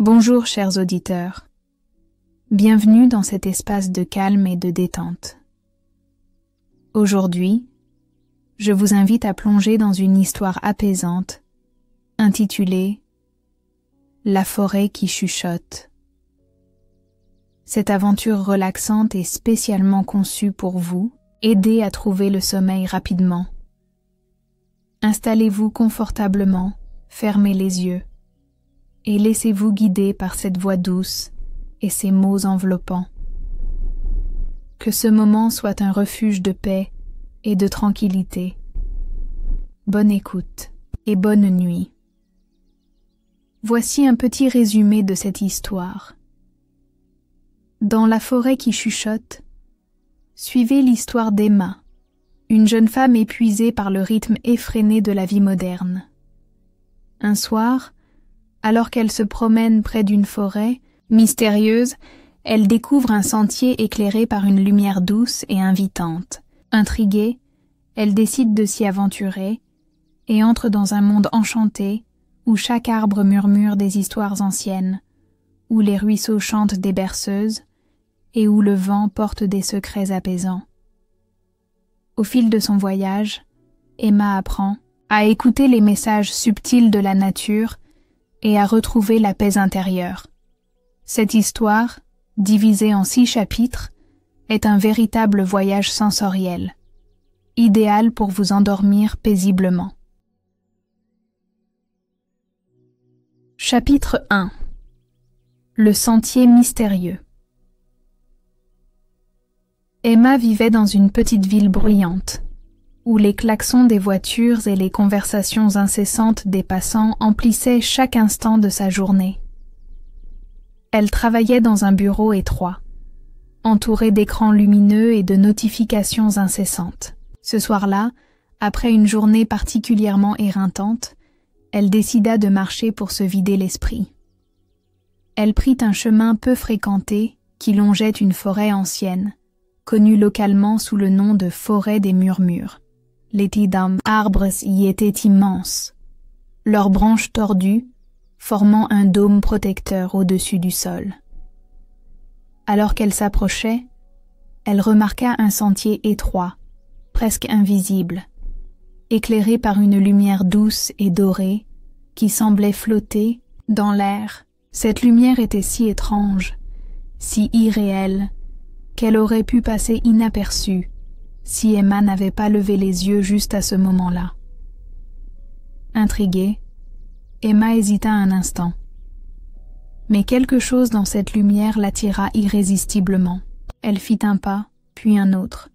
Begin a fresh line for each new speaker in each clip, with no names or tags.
Bonjour chers auditeurs, bienvenue dans cet espace de calme et de détente. Aujourd'hui, je vous invite à plonger dans une histoire apaisante, intitulée « La forêt qui chuchote ». Cette aventure relaxante est spécialement conçue pour vous, aider à trouver le sommeil rapidement. Installez-vous confortablement, fermez les yeux, et laissez-vous guider par cette voix douce et ces mots enveloppants. Que ce moment soit un refuge de paix et de tranquillité. Bonne écoute et bonne nuit. Voici un petit résumé de cette histoire. Dans La forêt qui chuchote, suivez l'histoire d'Emma, une jeune femme épuisée par le rythme effréné de la vie moderne. Un soir, alors qu'elle se promène près d'une forêt mystérieuse, elle découvre un sentier éclairé par une lumière douce et invitante. Intriguée, elle décide de s'y aventurer et entre dans un monde enchanté où chaque arbre murmure des histoires anciennes, où les ruisseaux chantent des berceuses et où le vent porte des secrets apaisants. Au fil de son voyage, Emma apprend à écouter les messages subtils de la nature et à retrouver la paix intérieure. Cette histoire, divisée en 6 chapitres, est un véritable voyage sensoriel, idéal pour vous endormir paisiblement. Chapitre 1. Le sentier mystérieux. Emma vivait dans une petite ville bruyante, où les klaxons des voitures et les conversations incessantes des passants emplissaient chaque instant de sa journée. Elle travaillait dans un bureau étroit, entourée d'écrans lumineux et de notifications incessantes. Ce soir-là, après une journée particulièrement éreintante, elle décida de marcher pour se vider l'esprit. Elle prit un chemin peu fréquenté qui longeait une forêt ancienne, connue localement sous le nom de forêt des murmures. Les arbres y étaient immenses, leurs branches tordues formant un dôme protecteur au-dessus du sol. Alors qu'elle s'approchait, elle remarqua un sentier étroit, presque invisible, éclairé par une lumière douce et dorée qui semblait flotter dans l'air. Cette lumière était si étrange, si irréelle, qu'elle aurait pu passer inaperçue si Emma n'avait pas levé les yeux juste à ce moment-là. Intriguée, Emma hésita un instant. Mais quelque chose dans cette lumière l'attira irrésistiblement. Elle fit un pas, puis un autre,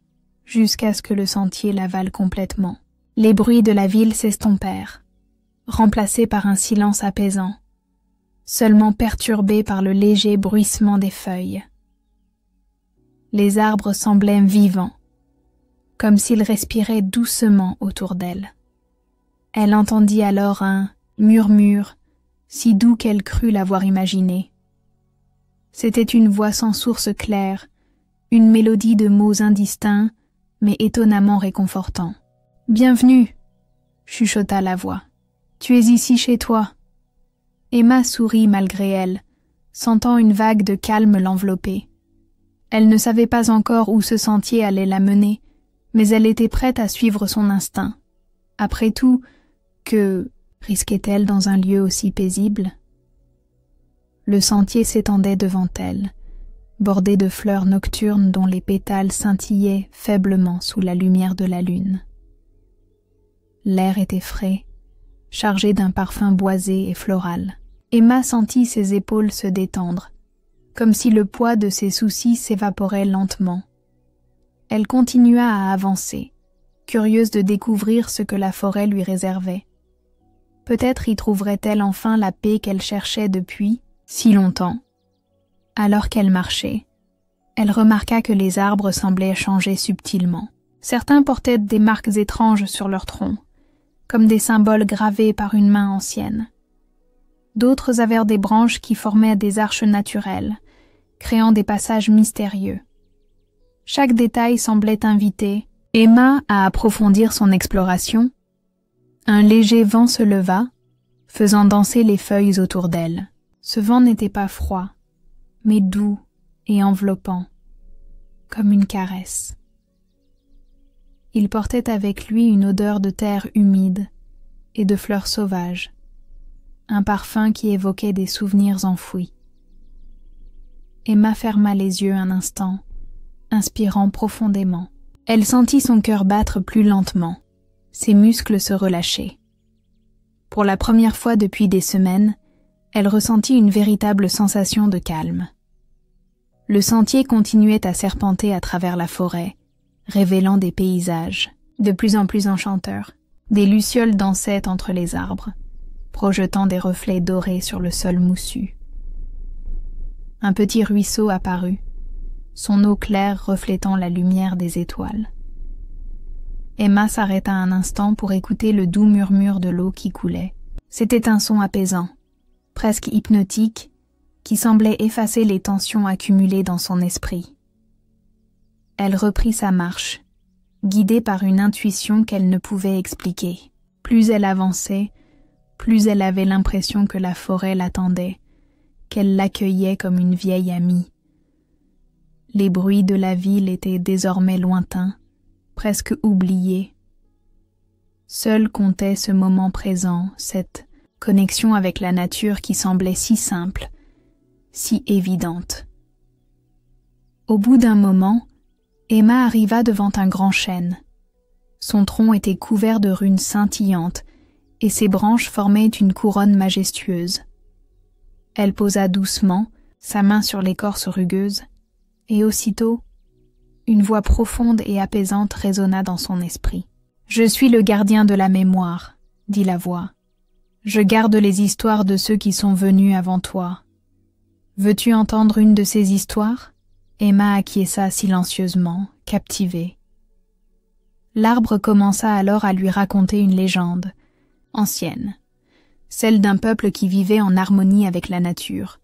jusqu'à ce que le sentier l'avale complètement. Les bruits de la ville s'estompèrent, remplacés par un silence apaisant, seulement perturbé par le léger bruissement des feuilles. Les arbres semblaient vivants, comme s'ils respiraient doucement autour d'elle. Elle entendit alors un murmure, si doux qu'elle crut l'avoir imaginé. C'était une voix sans source claire, une mélodie de mots indistincts, mais étonnamment réconfortants. « Bienvenue !» chuchota la voix. « Tu es ici chez toi !» Emma sourit malgré elle, sentant une vague de calme l'envelopper. Elle ne savait pas encore où ce sentier allait la mener, mais elle était prête à suivre son instinct. Après tout, que risquait-elle dans un lieu aussi paisible? Le sentier s'étendait devant elle, bordé de fleurs nocturnes dont les pétales scintillaient faiblement sous la lumière de la lune. L'air était frais, chargé d'un parfum boisé et floral. Emma sentit ses épaules se détendre, comme si le poids de ses soucis s'évaporait lentement. Elle continua à avancer, curieuse de découvrir ce que la forêt lui réservait. Peut-être y trouverait-elle enfin la paix qu'elle cherchait depuis si longtemps. Alors qu'elle marchait, elle remarqua que les arbres semblaient changer subtilement. Certains portaient des marques étranges sur leur tronc, comme des symboles gravés par une main ancienne. D'autres avaient des branches qui formaient des arches naturelles, créant des passages mystérieux. Chaque détail semblait inviter Emma à approfondir son exploration. Un léger vent se leva, faisant danser les feuilles autour d'elle. Ce vent n'était pas froid, mais doux et enveloppant, comme une caresse. Il portait avec lui une odeur de terre humide et de fleurs sauvages, un parfum qui évoquait des souvenirs enfouis. Emma ferma les yeux un instant, inspirant profondément. Elle sentit son cœur battre plus lentement, ses muscles se relâchaient. Pour la première fois depuis des semaines, elle ressentit une véritable sensation de calme. Le sentier continuait à serpenter à travers la forêt, révélant des paysages de plus en plus enchanteurs. Des lucioles dansaient entre les arbres, projetant des reflets dorés sur le sol moussu. Un petit ruisseau apparut, son eau claire reflétant la lumière des étoiles. Emma s'arrêta un instant pour écouter le doux murmure de l'eau qui coulait. C'était un son apaisant, presque hypnotique, qui semblait effacer les tensions accumulées dans son esprit. Elle reprit sa marche, guidée par une intuition qu'elle ne pouvait expliquer. Plus elle avançait, plus elle avait l'impression que la forêt l'attendait, qu'elle l'accueillait comme une vieille amie. Les bruits de la ville étaient désormais lointains, presque oubliés. Seul comptait ce moment présent, cette connexion avec la nature qui semblait si simple, si évidente. Au bout d'un moment, Emma arriva devant un grand chêne. Son tronc était couvert de runes scintillantes et ses branches formaient une couronne majestueuse. Elle posa doucement, sa main sur l'écorce rugueuse, et aussitôt, une voix profonde et apaisante résonna dans son esprit. « Je suis le gardien de la mémoire, » dit la voix. « Je garde les histoires de ceux qui sont venus avant toi. Veux-tu entendre une de ces histoires ?» Emma acquiesça silencieusement, captivée. L'arbre commença alors à lui raconter une légende, ancienne, celle d'un peuple qui vivait en harmonie avec la nature,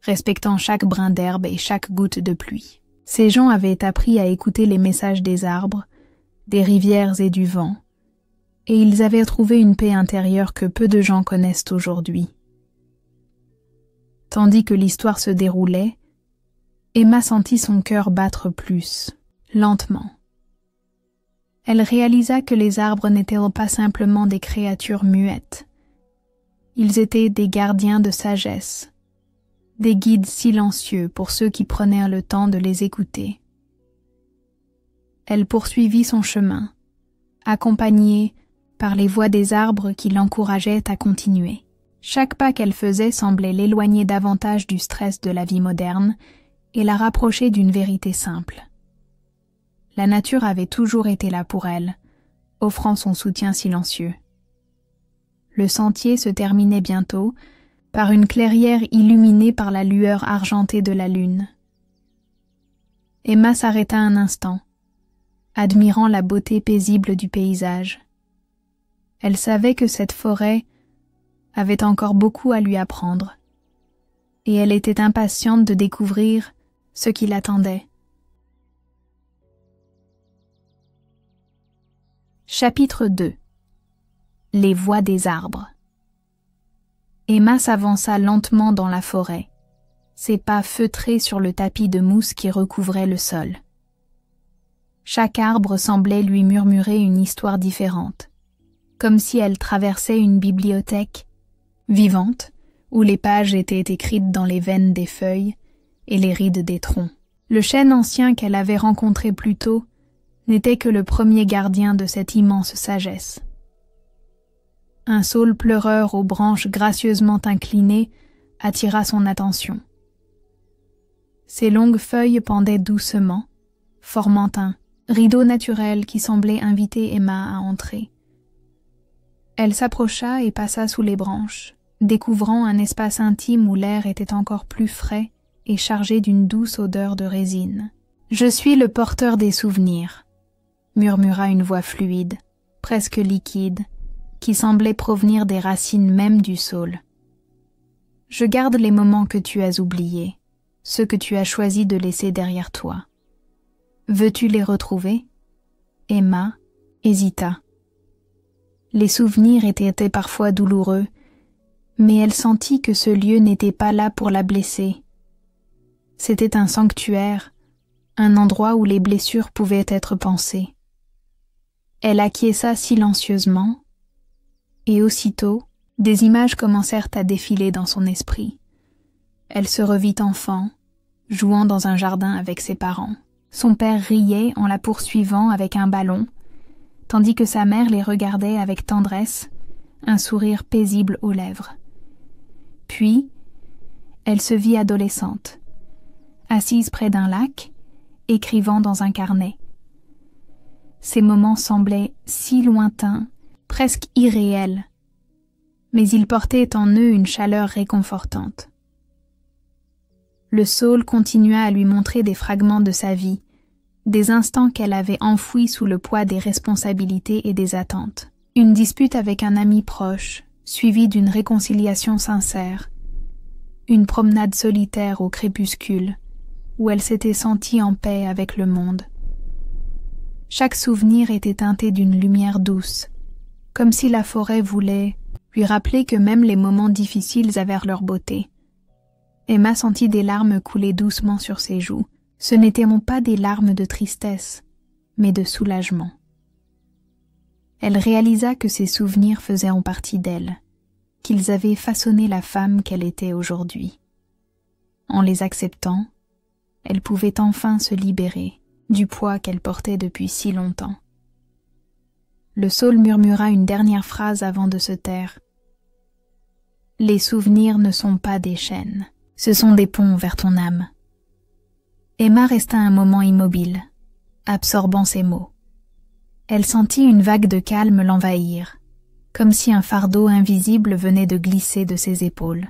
respectant chaque brin d'herbe et chaque goutte de pluie. Ces gens avaient appris à écouter les messages des arbres, des rivières et du vent, et ils avaient trouvé une paix intérieure que peu de gens connaissent aujourd'hui. Tandis que l'histoire se déroulait, Emma sentit son cœur battre plus, lentement. Elle réalisa que les arbres n'étaient pas simplement des créatures muettes. Ils étaient des gardiens de sagesse, des guides silencieux pour ceux qui prenaient le temps de les écouter. Elle poursuivit son chemin, accompagnée par les voix des arbres qui l'encourageaient à continuer. Chaque pas qu'elle faisait semblait l'éloigner davantage du stress de la vie moderne et la rapprocher d'une vérité simple. La nature avait toujours été là pour elle, offrant son soutien silencieux. Le sentier se terminait bientôt par une clairière illuminée par la lueur argentée de la lune. Emma s'arrêta un instant, admirant la beauté paisible du paysage. Elle savait que cette forêt avait encore beaucoup à lui apprendre, et elle était impatiente de découvrir ce qui l'attendait. Chapitre 2. Les voix des arbres. Emma s'avança lentement dans la forêt, ses pas feutrés sur le tapis de mousse qui recouvrait le sol. Chaque arbre semblait lui murmurer une histoire différente, comme si elle traversait une bibliothèque vivante, où les pages étaient écrites dans les veines des feuilles et les rides des troncs. Le chêne ancien qu'elle avait rencontré plus tôt n'était que le premier gardien de cette immense sagesse. Un saule pleureur aux branches gracieusement inclinées attira son attention. Ses longues feuilles pendaient doucement, formant un rideau naturel qui semblait inviter Emma à entrer. Elle s'approcha et passa sous les branches, découvrant un espace intime où l'air était encore plus frais et chargé d'une douce odeur de résine. « Je suis le porteur des souvenirs », murmura une voix fluide, presque liquide, qui semblait provenir des racines même du saule. « Je garde les moments que tu as oubliés, ceux que tu as choisi de laisser derrière toi. Veux-tu les retrouver ?» Emma hésita. Les souvenirs étaient parfois douloureux, Mais elle sentit que ce lieu n'était pas là pour la blesser. C'était un sanctuaire, un endroit où les blessures pouvaient être pansées. Elle acquiesça silencieusement, et aussitôt, des images commencèrent à défiler dans son esprit. Elle se revit enfant, jouant dans un jardin avec ses parents. Son père riait en la poursuivant avec un ballon, tandis que sa mère les regardait avec tendresse, un sourire paisible aux lèvres. Puis, elle se vit adolescente, assise près d'un lac, écrivant dans un carnet. Ces moments semblaient si lointains, presque irréels, mais ils portaient en eux une chaleur réconfortante. Le saule continua à lui montrer des fragments de sa vie, des instants qu'elle avait enfouis sous le poids des responsabilités et des attentes. Une dispute avec un ami proche, suivie d'une réconciliation sincère. Une promenade solitaire au crépuscule, où elle s'était sentie en paix avec le monde. Chaque souvenir était teinté d'une lumière douce, comme si la forêt voulait lui rappeler que même les moments difficiles avaient leur beauté. Emma sentit des larmes couler doucement sur ses joues. Ce n'étaient pas des larmes de tristesse, mais de soulagement. Elle réalisa que ces souvenirs faisaient en partie d'elle, qu'ils avaient façonné la femme qu'elle était aujourd'hui. En les acceptant, elle pouvait enfin se libérer du poids qu'elle portait depuis si longtemps. Le saule murmura une dernière phrase avant de se taire. « Les souvenirs ne sont pas des chaînes, ce sont des ponts vers ton âme. » Emma resta un moment immobile, absorbant ces mots. Elle sentit une vague de calme l'envahir, comme si un fardeau invisible venait de glisser de ses épaules.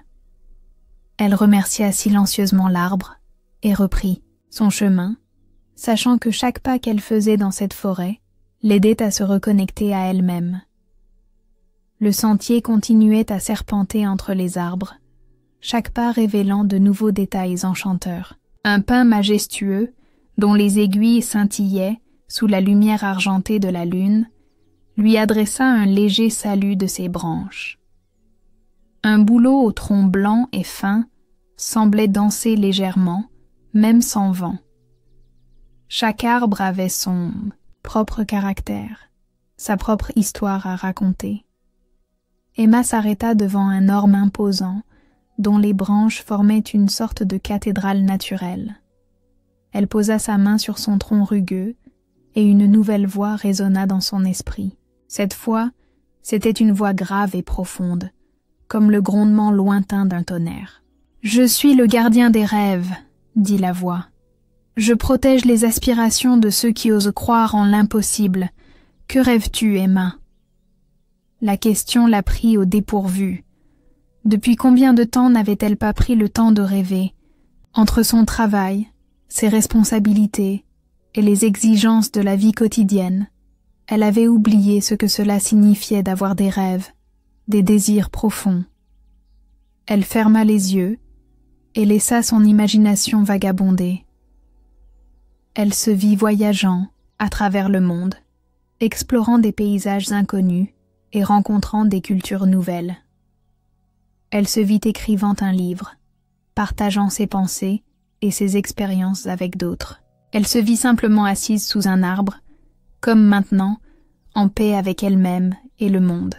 Elle remercia silencieusement l'arbre et reprit son chemin, sachant que chaque pas qu'elle faisait dans cette forêt l'aidait à se reconnecter à elle-même. Le sentier continuait à serpenter entre les arbres, chaque pas révélant de nouveaux détails enchanteurs. Un pin majestueux, dont les aiguilles scintillaient sous la lumière argentée de la lune, lui adressa un léger salut de ses branches. Un bouleau au tronc blanc et fin semblait danser légèrement, même sans vent. Chaque arbre avait son propre caractère, sa propre histoire à raconter. Emma s'arrêta devant un orme imposant, dont les branches formaient une sorte de cathédrale naturelle. Elle posa sa main sur son tronc rugueux, et une nouvelle voix résonna dans son esprit. Cette fois, c'était une voix grave et profonde, comme le grondement lointain d'un tonnerre. « Je suis le gardien des rêves, » dit la voix. « Je protège les aspirations de ceux qui osent croire en l'impossible. Que rêves-tu, Emma ?» La question la prit au dépourvu. Depuis combien de temps n'avait-elle pas pris le temps de rêver, entre son travail, ses responsabilités et les exigences de la vie quotidienne? Elle avait oublié ce que cela signifiait d'avoir des rêves, des désirs profonds. Elle ferma les yeux et laissa son imagination vagabonder. Elle se vit voyageant à travers le monde, explorant des paysages inconnus et rencontrant des cultures nouvelles. Elle se vit écrivant un livre, partageant ses pensées et ses expériences avec d'autres. Elle se vit simplement assise sous un arbre, comme maintenant, en paix avec elle-même et le monde.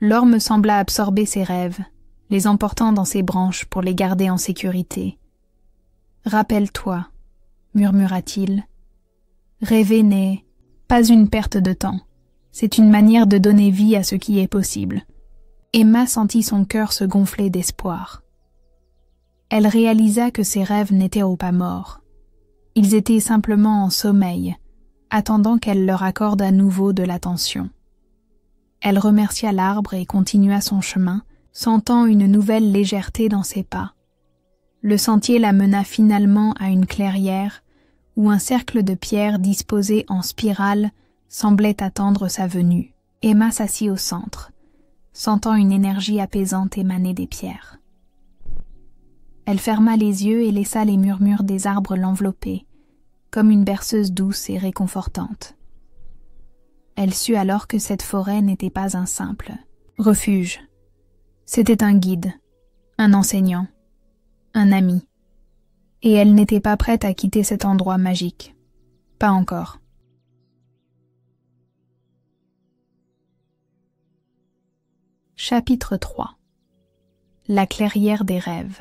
L'orme sembla absorber ses rêves, les emportant dans ses branches pour les garder en sécurité. « Rappelle-toi, » murmura-t-il, « rêver n'est pas une perte de temps, c'est une manière de donner vie à ce qui est possible. » Emma sentit son cœur se gonfler d'espoir. Elle réalisa que ses rêves n'étaient pas morts. Ils étaient simplement en sommeil, attendant qu'elle leur accorde à nouveau de l'attention. Elle remercia l'arbre et continua son chemin, sentant une nouvelle légèreté dans ses pas. Le sentier la mena finalement à une clairière où un cercle de pierres disposées en spirale semblait attendre sa venue. Emma s'assit au centre, sentant une énergie apaisante émaner des pierres. Elle ferma les yeux et laissa les murmures des arbres l'envelopper, comme une berceuse douce et réconfortante. Elle sut alors que cette forêt n'était pas un simple Refuge. C'était un guide, un enseignant, un ami. Et elle n'était pas prête à quitter cet endroit magique. Pas encore. Chapitre 3. La clairière des rêves.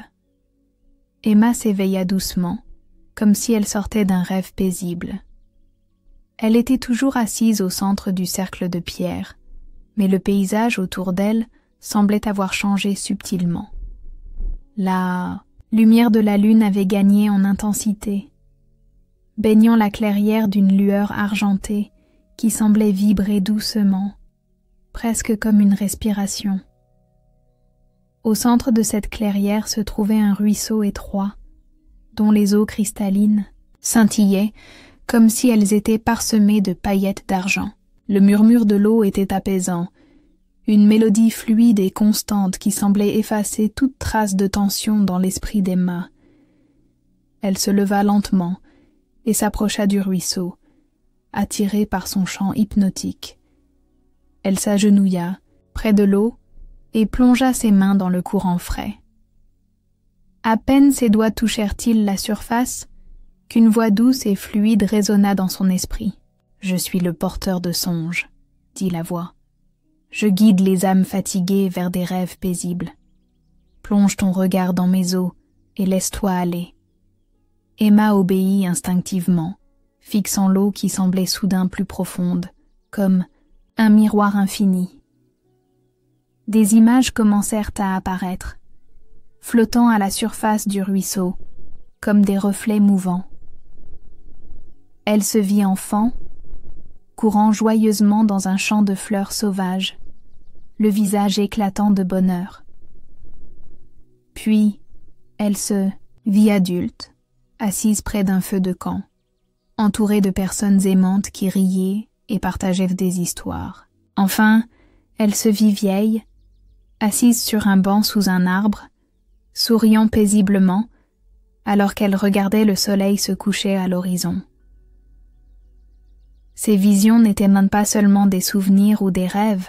Emma s'éveilla doucement, comme si elle sortait d'un rêve paisible. Elle était toujours assise au centre du cercle de pierre, mais le paysage autour d'elle semblait avoir changé subtilement. La lumière de la lune avait gagné en intensité, baignant la clairière d'une lueur argentée qui semblait vibrer doucement, presque comme une respiration. Au centre de cette clairière se trouvait un ruisseau étroit, dont les eaux cristallines scintillaient comme si elles étaient parsemées de paillettes d'argent. Le murmure de l'eau était apaisant, une mélodie fluide et constante qui semblait effacer toute trace de tension dans l'esprit d'Emma. Elle se leva lentement et s'approcha du ruisseau, attirée par son chant hypnotique. Elle s'agenouilla près de l'eau et plongea ses mains dans le courant frais. À peine ses doigts touchèrent-ils la surface qu'une voix douce et fluide résonna dans son esprit. « Je suis le porteur de songes », dit la voix. « Je guide les âmes fatiguées vers des rêves paisibles. Plonge ton regard dans mes eaux et laisse-toi aller. » Emma obéit instinctivement, fixant l'eau qui semblait soudain plus profonde, comme un miroir infini. Des images commencèrent à apparaître, flottant à la surface du ruisseau, comme des reflets mouvants. Elle se vit enfant, courant joyeusement dans un champ de fleurs sauvages, le visage éclatant de bonheur. Puis, elle se vit adulte, assise près d'un feu de camp, entourée de personnes aimantes qui riaient et partageaient des histoires. Enfin, elle se vit vieille, assise sur un banc sous un arbre, souriant paisiblement, alors qu'elle regardait le soleil se coucher à l'horizon. Ces visions n'étaient même pas seulement des souvenirs ou des rêves,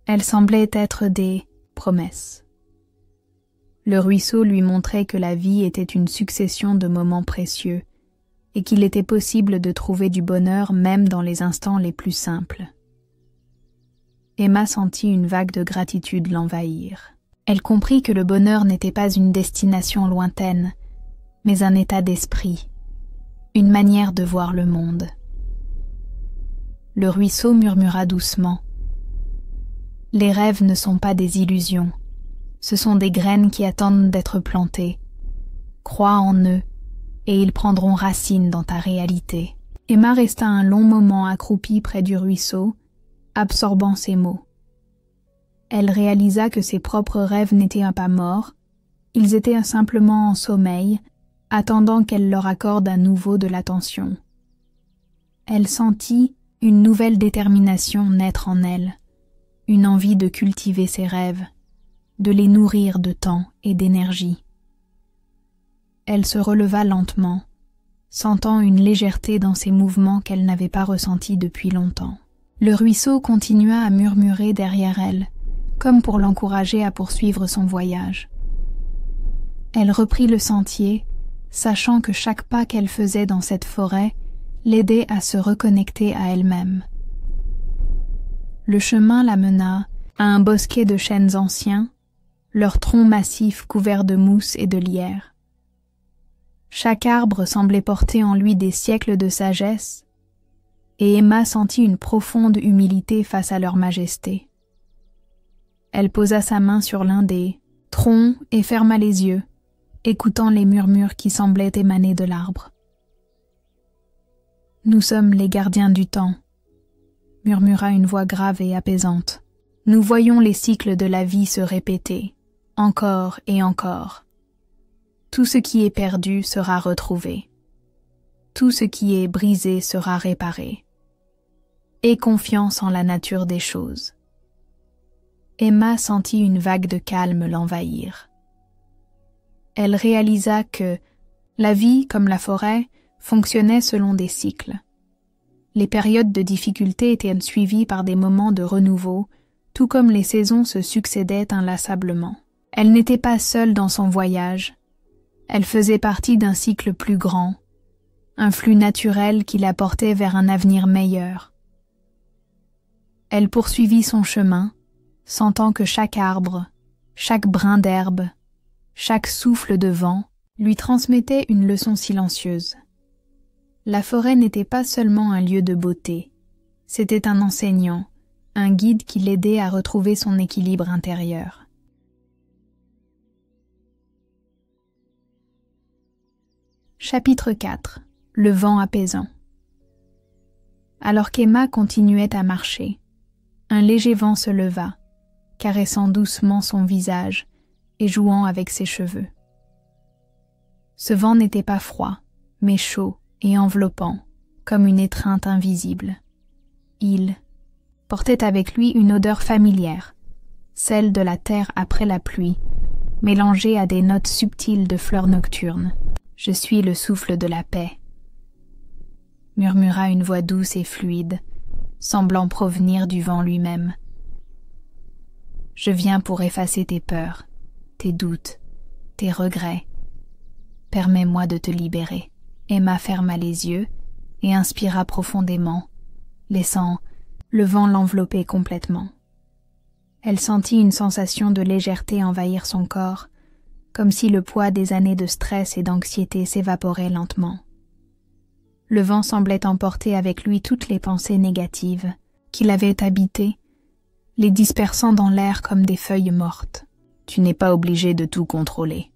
elles semblaient être des promesses. Le ruisseau lui montrait que la vie était une succession de moments précieux et qu'il était possible de trouver du bonheur même dans les instants les plus simples. Emma sentit une vague de gratitude l'envahir. Elle comprit que le bonheur n'était pas une destination lointaine, mais un état d'esprit, une manière de voir le monde. Le ruisseau murmura doucement. « Les rêves ne sont pas des illusions, ce sont des graines qui attendent d'être plantées. Crois en eux, et ils prendront racine dans ta réalité. » Emma resta un long moment accroupie près du ruisseau, absorbant ces mots. Elle réalisa que ses propres rêves n'étaient pas morts, ils étaient simplement en sommeil, attendant qu'elle leur accorde à nouveau de l'attention. Elle sentit une nouvelle détermination naître en elle, une envie de cultiver ses rêves, de les nourrir de temps et d'énergie. Elle se releva lentement, sentant une légèreté dans ses mouvements qu'elle n'avait pas ressentie depuis longtemps. Le ruisseau continua à murmurer derrière elle, comme pour l'encourager à poursuivre son voyage. Elle reprit le sentier, sachant que chaque pas qu'elle faisait dans cette forêt l'aidait à se reconnecter à elle-même. Le chemin la mena à un bosquet de chênes anciens, leurs troncs massifs couverts de mousse et de lierre. Chaque arbre semblait porter en lui des siècles de sagesse, et Emma sentit une profonde humilité face à leur majesté. Elle posa sa main sur l'un des troncs et ferma les yeux, écoutant les murmures qui semblaient émaner de l'arbre. « Nous sommes les gardiens du temps », murmura une voix grave et apaisante. « Nous voyons les cycles de la vie se répéter, encore et encore. Tout ce qui est perdu sera retrouvé. Tout ce qui est brisé sera réparé. Aie confiance en la nature des choses. » Emma sentit une vague de calme l'envahir. Elle réalisa que la vie, comme la forêt, fonctionnait selon des cycles. Les périodes de difficulté étaient suivies par des moments de renouveau, tout comme les saisons se succédaient inlassablement. Elle n'était pas seule dans son voyage. Elle faisait partie d'un cycle plus grand, un flux naturel qui la portait vers un avenir meilleur. Elle poursuivit son chemin, sentant que chaque arbre, chaque brin d'herbe, chaque souffle de vent lui transmettait une leçon silencieuse. La forêt n'était pas seulement un lieu de beauté, c'était un enseignant, un guide qui l'aidait à retrouver son équilibre intérieur. Chapitre 4. Le vent apaisant. Alors qu'Emma continuait à marcher, un léger vent se leva, caressant doucement son visage et jouant avec ses cheveux. Ce vent n'était pas froid, mais chaud et enveloppant, comme une étreinte invisible. Il portait avec lui une odeur familière, celle de la terre après la pluie, mélangée à des notes subtiles de fleurs nocturnes. « Je suis le souffle de la paix », murmura une voix douce et fluide, semblant provenir du vent lui-même. « Je viens pour effacer tes peurs, tes doutes, tes regrets. Permets-moi de te libérer. » Emma ferma les yeux et inspira profondément, laissant le vent l'envelopper complètement. Elle sentit une sensation de légèreté envahir son corps, comme si le poids des années de stress et d'anxiété s'évaporait lentement. Le vent semblait emporter avec lui toutes les pensées négatives qui l'avaient habité, les dispersant dans l'air comme des feuilles mortes. « Tu n'es pas obligé de tout contrôler »,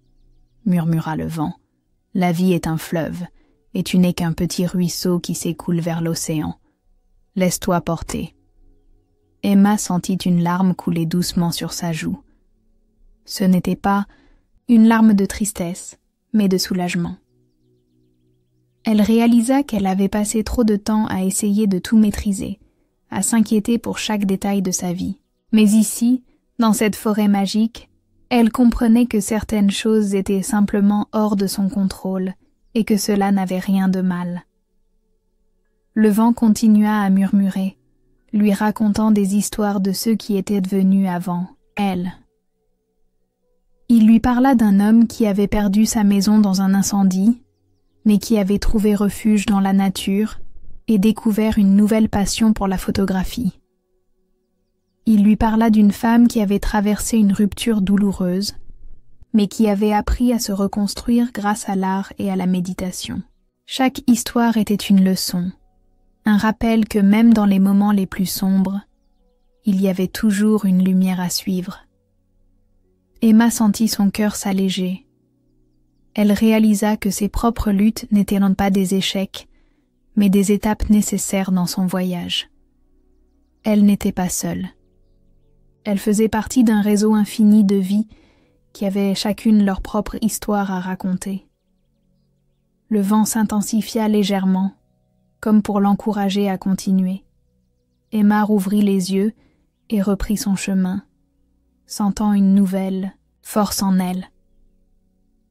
murmura le vent. « La vie est un fleuve, et tu n'es qu'un petit ruisseau qui s'écoule vers l'océan. Laisse-toi porter. » Emma sentit une larme couler doucement sur sa joue. Ce n'était pas une larme de tristesse, mais de soulagement. Elle réalisa qu'elle avait passé trop de temps à essayer de tout maîtriser, à s'inquiéter pour chaque détail de sa vie. Mais ici, dans cette forêt magique, elle comprenait que certaines choses étaient simplement hors de son contrôle et que cela n'avait rien de mal. Le vent continua à murmurer, lui racontant des histoires de ceux qui étaient devenus avant elle. Il lui parla d'un homme qui avait perdu sa maison dans un incendie, mais qui avait trouvé refuge dans la nature et découvert une nouvelle passion pour la photographie. Il lui parla d'une femme qui avait traversé une rupture douloureuse, mais qui avait appris à se reconstruire grâce à l'art et à la méditation. Chaque histoire était une leçon, un rappel que même dans les moments les plus sombres, il y avait toujours une lumière à suivre. Emma sentit son cœur s'alléger. Elle réalisa que ses propres luttes n'étaient pas des échecs, mais des étapes nécessaires dans son voyage. Elle n'était pas seule. Elle faisait partie d'un réseau infini de vies qui avaient chacune leur propre histoire à raconter. Le vent s'intensifia légèrement, comme pour l'encourager à continuer. Emma rouvrit les yeux et reprit son chemin, sentant une nouvelle force en elle.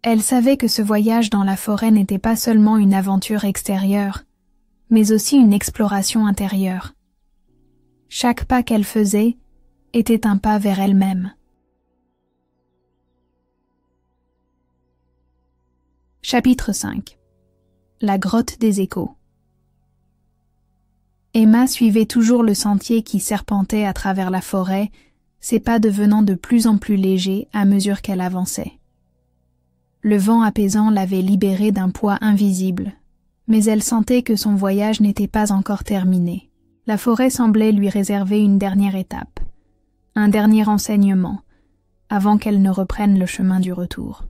Elle savait que ce voyage dans la forêt n'était pas seulement une aventure extérieure, mais aussi une exploration intérieure. Chaque pas qu'elle faisait était un pas vers elle-même. Chapitre 5. La grotte des échos. Emma suivait toujours le sentier qui serpentait à travers la forêt, ses pas devenant de plus en plus légers à mesure qu'elle avançait. Le vent apaisant l'avait libérée d'un poids invisible, mais elle sentait que son voyage n'était pas encore terminé. La forêt semblait lui réserver une dernière étape, un dernier enseignement, avant qu'elle ne reprenne le chemin du retour.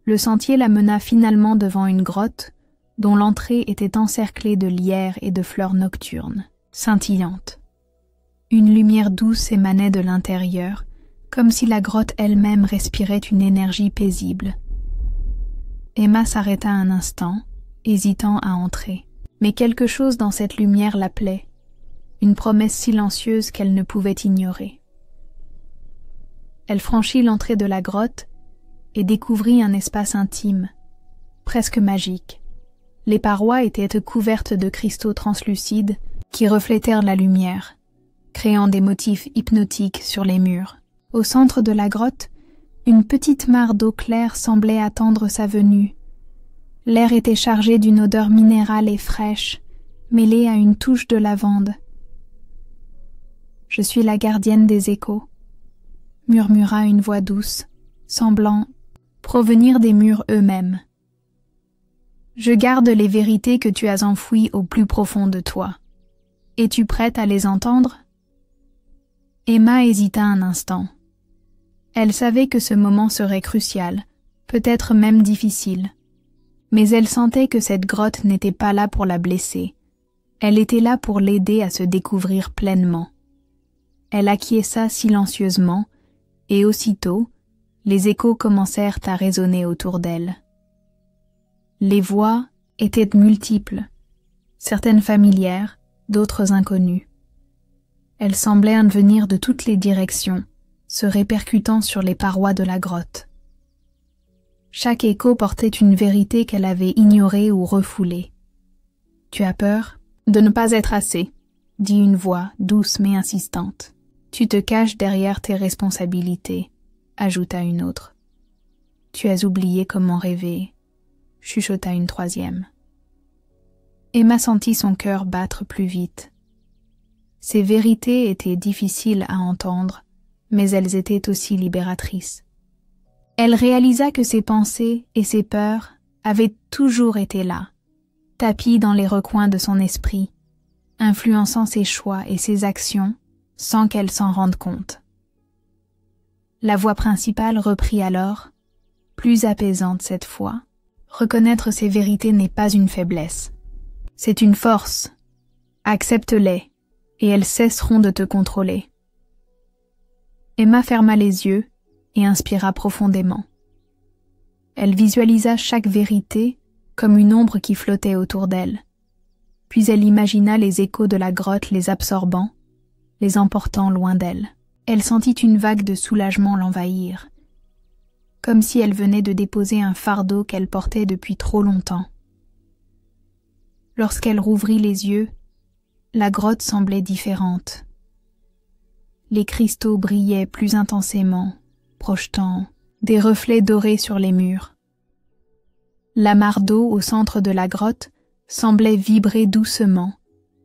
Le sentier la mena finalement devant une grotte dont l'entrée était encerclée de lierres et de fleurs nocturnes, scintillantes. Une lumière douce émanait de l'intérieur, comme si la grotte elle-même respirait une énergie paisible. Emma s'arrêta un instant, hésitant à entrer. Mais quelque chose dans cette lumière l'appelait, une promesse silencieuse qu'elle ne pouvait ignorer. Elle franchit l'entrée de la grotte et découvrit un espace intime, presque magique. Les parois étaient couvertes de cristaux translucides qui reflétèrent la lumière, créant des motifs hypnotiques sur les murs. Au centre de la grotte, une petite mare d'eau claire semblait attendre sa venue. L'air était chargé d'une odeur minérale et fraîche, mêlée à une touche de lavande. « Je suis la gardienne des échos », murmura une voix douce, semblant provenir des murs eux-mêmes. « Je garde les vérités que tu as enfouies au plus profond de toi. Es-tu prête à les entendre ?» Emma hésita un instant. Elle savait que ce moment serait crucial, peut-être même difficile. Mais elle sentait que cette grotte n'était pas là pour la blesser. Elle était là pour l'aider à se découvrir pleinement. Elle acquiesça silencieusement, et aussitôt, les échos commencèrent à résonner autour d'elle. Les voix étaient multiples, certaines familières, d'autres inconnues. Elles semblaient venir de toutes les directions, se répercutant sur les parois de la grotte. Chaque écho portait une vérité qu'elle avait ignorée ou refoulée. « Tu as peur de ne pas être assez », dit une voix douce mais insistante. « Tu te caches derrière tes responsabilités », ajouta une autre. « Tu as oublié comment rêver », chuchota une troisième. Emma sentit son cœur battre plus vite. Ces vérités étaient difficiles à entendre, mais elles étaient aussi libératrices. Elle réalisa que ses pensées et ses peurs avaient toujours été là, tapis dans les recoins de son esprit, influençant ses choix et ses actions sans qu'elle s'en rende compte. La voix principale reprit alors, plus apaisante cette fois. Reconnaître ces vérités n'est pas une faiblesse. C'est une force. Accepte-les, et elles cesseront de te contrôler. Emma ferma les yeux et inspira profondément. Elle visualisa chaque vérité comme une ombre qui flottait autour d'elle. Puis elle imagina les échos de la grotte les absorbant, les emportant loin d'elle. Elle sentit une vague de soulagement l'envahir, comme si elle venait de déposer un fardeau qu'elle portait depuis trop longtemps. Lorsqu'elle rouvrit les yeux, la grotte semblait différente. Les cristaux brillaient plus intensément, projetant des reflets dorés sur les murs. La mare d'eau au centre de la grotte semblait vibrer doucement,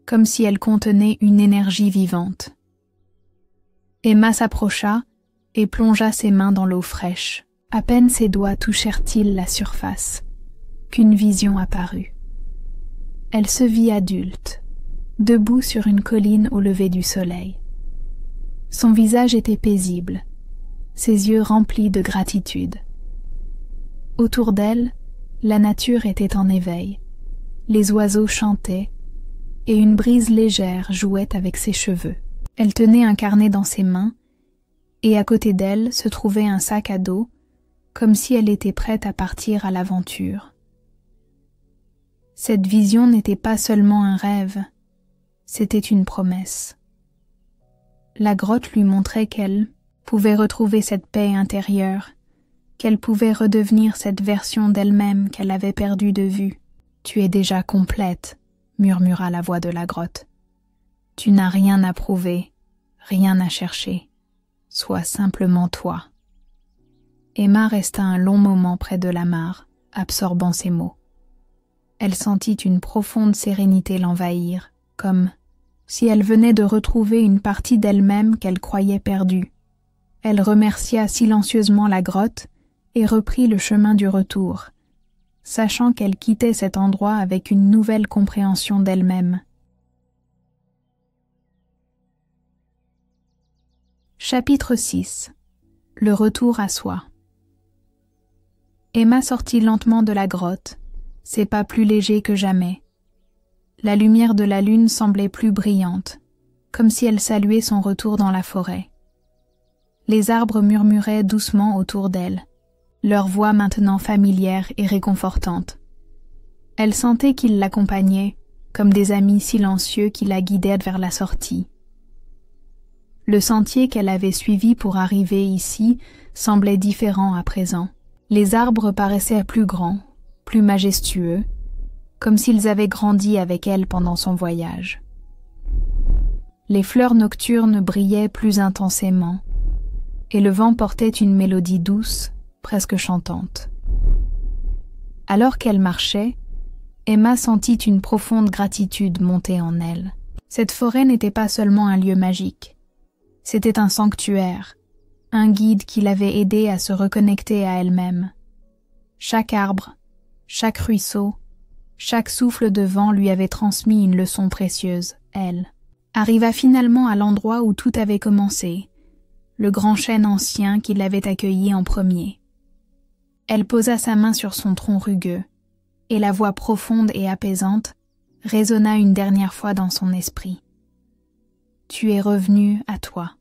comme si elle contenait une énergie vivante. Emma s'approcha et plongea ses mains dans l'eau fraîche. À peine ses doigts touchèrent-ils la surface, qu'une vision apparut. Elle se vit adulte, debout sur une colline au lever du soleil. Son visage était paisible, ses yeux remplis de gratitude. Autour d'elle, la nature était en éveil, les oiseaux chantaient, et une brise légère jouait avec ses cheveux. Elle tenait un carnet dans ses mains, et à côté d'elle se trouvait un sac à dos, comme si elle était prête à partir à l'aventure. Cette vision n'était pas seulement un rêve, c'était une promesse. La grotte lui montrait qu'elle pouvait retrouver cette paix intérieure, qu'elle pouvait redevenir cette version d'elle-même qu'elle avait perdue de vue. « Tu es déjà complète », murmura la voix de la grotte. « Tu n'as rien à prouver, rien à chercher. Sois simplement toi. » Emma resta un long moment près de la mare, absorbant ces mots. Elle sentit une profonde sérénité l'envahir, comme si elle venait de retrouver une partie d'elle-même qu'elle croyait perdue. Elle remercia silencieusement la grotte et reprit le chemin du retour, sachant qu'elle quittait cet endroit avec une nouvelle compréhension d'elle-même. Chapitre 6. Le retour à soi. Emma sortit lentement de la grotte, ses pas plus légers que jamais. La lumière de la lune semblait plus brillante, comme si elle saluait son retour dans la forêt. Les arbres murmuraient doucement autour d'elle, leur voix maintenant familière et réconfortante. Elle sentait qu'ils l'accompagnaient, comme des amis silencieux qui la guidaient vers la sortie. Le sentier qu'elle avait suivi pour arriver ici semblait différent à présent. Les arbres paraissaient plus grands, plus majestueux, comme s'ils avaient grandi avec elle pendant son voyage. Les fleurs nocturnes brillaient plus intensément, et le vent portait une mélodie douce, presque chantante. Alors qu'elle marchait, Emma sentit une profonde gratitude monter en elle. Cette forêt n'était pas seulement un lieu magique. C'était un sanctuaire, un guide qui l'avait aidée à se reconnecter à elle-même. Chaque arbre, chaque ruisseau, chaque souffle de vent lui avait transmis une leçon précieuse, elle. Arriva finalement à l'endroit où tout avait commencé, le grand chêne ancien qui l'avait accueillie en premier. Elle posa sa main sur son tronc rugueux, et la voix profonde et apaisante résonna une dernière fois dans son esprit. « Tu es revenu à toi »,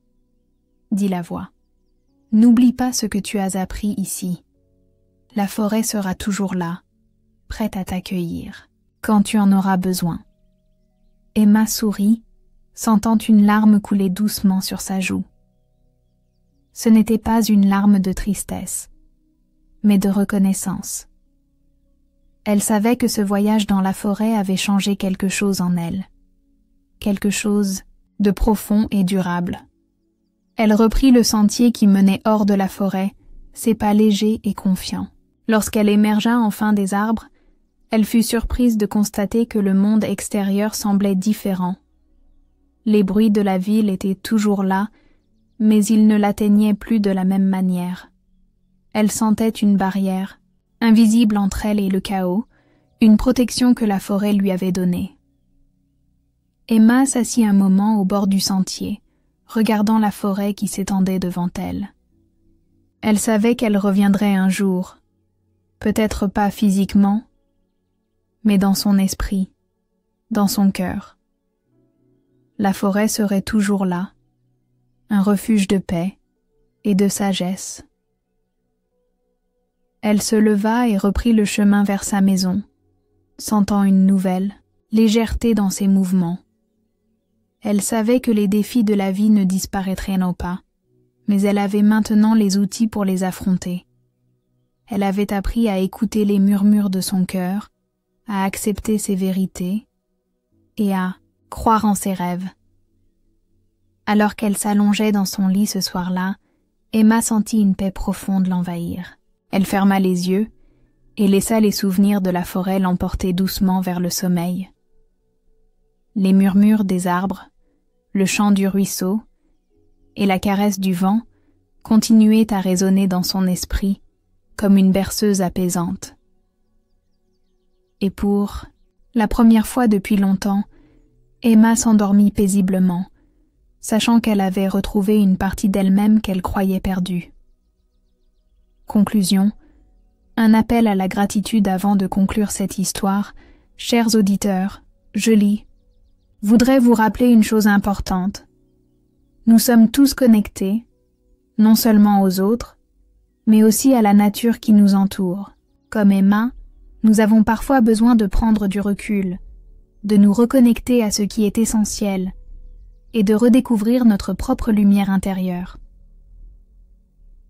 dit la voix. « N'oublie pas ce que tu as appris ici. La forêt sera toujours là, prête à t'accueillir, quand tu en auras besoin. » Emma sourit, sentant une larme couler doucement sur sa joue. Ce n'était pas une larme de tristesse, mais de reconnaissance. Elle savait que ce voyage dans la forêt avait changé quelque chose en elle, quelque chose de profond et durable. Elle reprit le sentier qui menait hors de la forêt, ses pas légers et confiants. Lorsqu'elle émergea enfin des arbres, elle fut surprise de constater que le monde extérieur semblait différent. Les bruits de la ville étaient toujours là, mais ils ne l'atteignaient plus de la même manière. Elle sentait une barrière, invisible entre elle et le chaos, une protection que la forêt lui avait donnée. Emma s'assit un moment au bord du sentier, regardant la forêt qui s'étendait devant elle. Elle savait qu'elle reviendrait un jour, peut-être pas physiquement, mais dans son esprit, dans son cœur. La forêt serait toujours là, un refuge de paix et de sagesse. Elle se leva et reprit le chemin vers sa maison, sentant une nouvelle légèreté dans ses mouvements. Elle savait que les défis de la vie ne disparaîtraient pas, mais elle avait maintenant les outils pour les affronter. Elle avait appris à écouter les murmures de son cœur, à accepter ses vérités et à croire en ses rêves. Alors qu'elle s'allongeait dans son lit ce soir-là, Emma sentit une paix profonde l'envahir. Elle ferma les yeux et laissa les souvenirs de la forêt l'emporter doucement vers le sommeil. Les murmures des arbres, le chant du ruisseau et la caresse du vent continuaient à résonner dans son esprit comme une berceuse apaisante. Et pour la première fois depuis longtemps, Emma s'endormit paisiblement, sachant qu'elle avait retrouvé une partie d'elle-même qu'elle croyait perdue. Conclusion, un appel à la gratitude avant de conclure cette histoire. Chers auditeurs, je lis. Voudrais vous rappeler une chose importante. Nous sommes tous connectés, non seulement aux autres, mais aussi à la nature qui nous entoure. Comme Emma, nous avons parfois besoin de prendre du recul, de nous reconnecter à ce qui est essentiel et de redécouvrir notre propre lumière intérieure.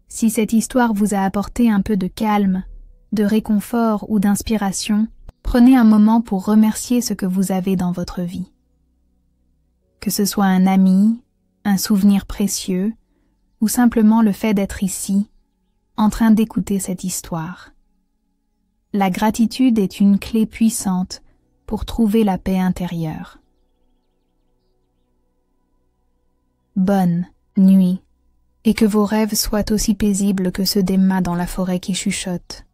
Si cette histoire vous a apporté un peu de calme, de réconfort ou d'inspiration, prenez un moment pour remercier ce que vous avez dans votre vie. Que ce soit un ami, un souvenir précieux, ou simplement le fait d'être ici, en train d'écouter cette histoire. La gratitude est une clé puissante pour trouver la paix intérieure. Bonne nuit, et que vos rêves soient aussi paisibles que ceux d'Emma dans la forêt qui chuchote.